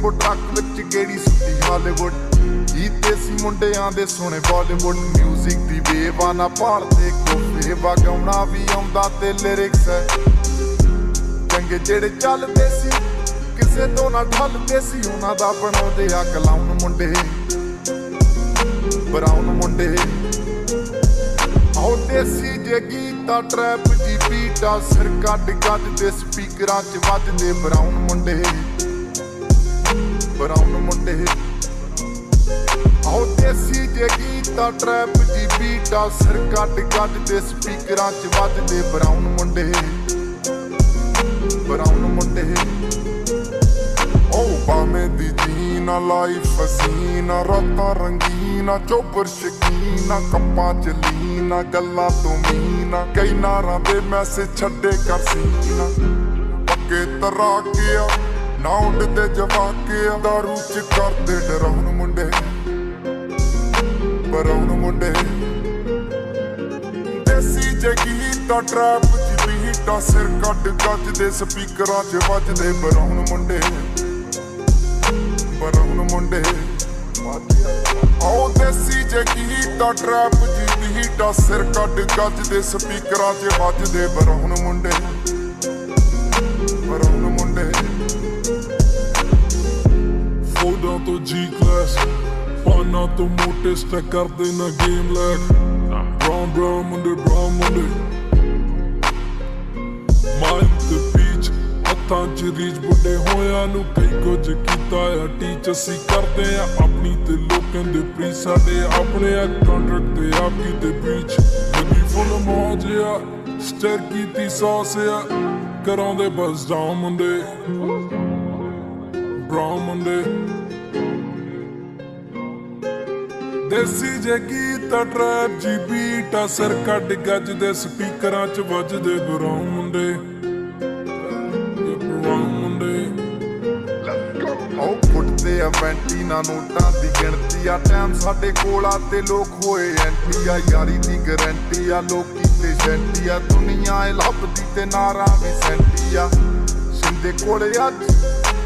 turbo truck ਵਿੱਚ ਗੇੜੀ ਸੁੱਟੀ Hollywood ਹੀ ਦੇਸੀ ਮੁੰਡਿਆਂ ਦੇ ਸੋਹਣੇ ਬਾਲੀਵੁੱਡ ਮਿਊਜ਼ਿਕ ਦੀ ਵੇਵ ਆ ਨਾ ਭਾਲਦੇ ਕੋਫੇ ਵਗਾਉਣਾ ਵੀ ਆਉਂਦਾ ਤੇ ਲਿਰਿਕਸ ਹੈ ਚੰਗੇ ਜਿਹੜੇ ਚੱਲਦੇ ਸੀ ਕਿਸੇ ਤੋਂ ਨਾ ਢਲਦੇ ਸੀ ਉਹਨਾਂ ਦਾ ਬਣਾਉਂਦੇ ਆ ਕਲਾਉਣ ਮੁੰਡੇ ਬਰਾਉਨ ਮੁੰਡੇ ਆਉ ਦੇਸੀ ਜੇ ਗੀਤਾ ਟਰੈਪ ਦੀ ਬੀਟਾ ਸਿਰ ਕੱਢ ਗੱਜਦੇ ਸਪੀਕਰਾਂ 'ਚ ਵੱਜਦੇ ਬਰਾਉਨ ਮੁੰਡੇ ਆਉ ਦੇਸੀ ਜੇ ਗੀਤਾ ਟਰੈਪ ਦੀ ਬੀਟਾ ਸਿਰ ਕੱਢ ਗੱਜਦੇ ਸਪੀਕਰਾਂ 'ਚ ਵੱਜਦੇ ਬਰਾਉਨ ਮੁੰਡੇ ਬਾਵੇਂ ਦੀ ਜੀਨਾ ਲਾਈਫ ਹਸੀਨਾ ਰਾਤਾਂ ਰੰਗੀਨਾ ਚੋਬਰ ਸ਼ਕੀਨਾ ਕੰਪਾਂ ਚ ਲੀਨਾ ਗੱਲਾਂ ਤੋਂ ਮੀਨਾ ਕਈ ਨਾਰਾਂ ਦੇ ਮੈਸੇਜ ਛੱਡੇ ਕਰ ਸੀਨਾ ਪੱਕੇ ਤਰਾਕਿਆ ਨਾ ਉੱਡਦੇ ਜਵਾਕਿਆ ਦਾਰੂ ਚ ਕਰਦੇ ਡਰਾਉਣ ਮੁੰਡੇ ਬਰਾਉਨ ਮੁੰਡੇ ਦੇਸੀ ਜੇ ਗੀਤਾ ਟਰੈਪ ਦੀ ਬੀਟਾ ਸਿਰ ਕੱਢ ਗੱਜਦੇ ਸਪੀਕਰਾਂ 'ਚ ਵੱਜਦੇ ਬਰਾਉਨ ਮੁੰਡੇ ਆਉ ਦੇਸੀ ਜੇ ਗੀਤਾ ਟਰੈਪ ਦੀ ਬੀਟਾ ਸਿਰ ਕੱਢ ਗੱਜਦੇ ਸਪੀਕਰਾਂ 'ਚ ਵੱਜਦੇ ਬਰਾਉਨ ਮੁੰਡੇ ਫੋਟਾਂ ਤੋਂ ਜੀ ਕਲਾਸ ਪਾਨਾਂ ਤੋਂ ਮੋਟੇ ਸਟੈਕ ਕਰਦੇ ਨਾ ਗੇਮ ਲੈਕ ਬਰਾਉਨ ਮੁੰਡੇ ਮਾਈਂਡ ਤੇ ਬੀਚ ਹੱਥਾਂ 'ਚ ਰੀਚ ਬੁੱਢੇ ਹੋਇਆਂ ਨੂੰ ਕਈ ਕੁਝ ਕੀਤਾ ਆ ਟੀਚ ਅਸੀਂ ਕਰਦੇ ਆ ਆਪਣੀ ਤੇ ਲੋਕਾਂ ਦੇ ਪ੍ਰੀ ਸਾਡੇ ਆਪਣੇ ਆ ਕੰਟਰੈਕਟ ਤੇ ਆਪ ਕੀਤੇ ਬ੍ਰੀਚ ਲੱਗੀ ਫੁੱਲ ਮੌਜ ਆ ਸਟਰ ਕੀਤੀ ਸੌਸ ਆ ਕਰਾਉਂਦੇ ਬਸ ਡਾਊਨ ਮੁੰਡੇ ਬਰਾਉਨ ਮੁੰਡੇ ਦੇਸੀ ਜੇ ਗੀਤਾ ਟਰੈਪ ਜੀ ਬੀਟਾ ਸਿਰ ਕੱਢ ਗੱਜਦੇ ਸਪੀਕਰਾਂ 'ਚ ਵੱਜਦੇ ਬਰਾਉਨ ਮੁੰਡੇ ਆਉ ਫੁੱਟਦੇ ਆ ਵੈਂਟੀ ਨਾ ਨੋਟਾਂ ਦੀ ਗਿਣਤੀ ਆ ਟਾਈਮ ਸਾਡੇ ਕੋਲ ਆ ਤੇ ਲੋਕ ਹੋਏ ਐਂਟੀ ਆ ਯਾਰੀ ਦੀ ਗਰੰਟੀ ਆ ਲੋਕੀ ਤੇ ਸੈਂਟੀ ਆ ਦੁਨੀਆ ਏ ਲੱਭਦੀ ਤੇ ਨਾਰਾਂ ਵੀ ਸੈਂਟੀ ਆ ਸਿੰਦੇ ਕੋਲੇ ਅੱਜ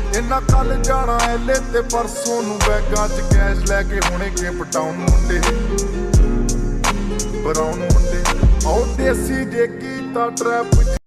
ਇਹਨਾਂ ਕੱਲ ਜਾਣਾ ਐਲੇ ਤੇ ਪਰਸੋਂ ਨੂੰ ਬੈਗਾਂ 'ਚ ਕੈਸ਼ ਲੈ ਕੇ ਹੁਣੇ ਕੇਪ ਟਾਊਨ ਮੁੰਡੇ ਬਰਾਉਨ ਮੁੰਡੇ ਆਉ ਦੇਸੀ ਜੇ ਗੀਤਾ ਟਰੈਪ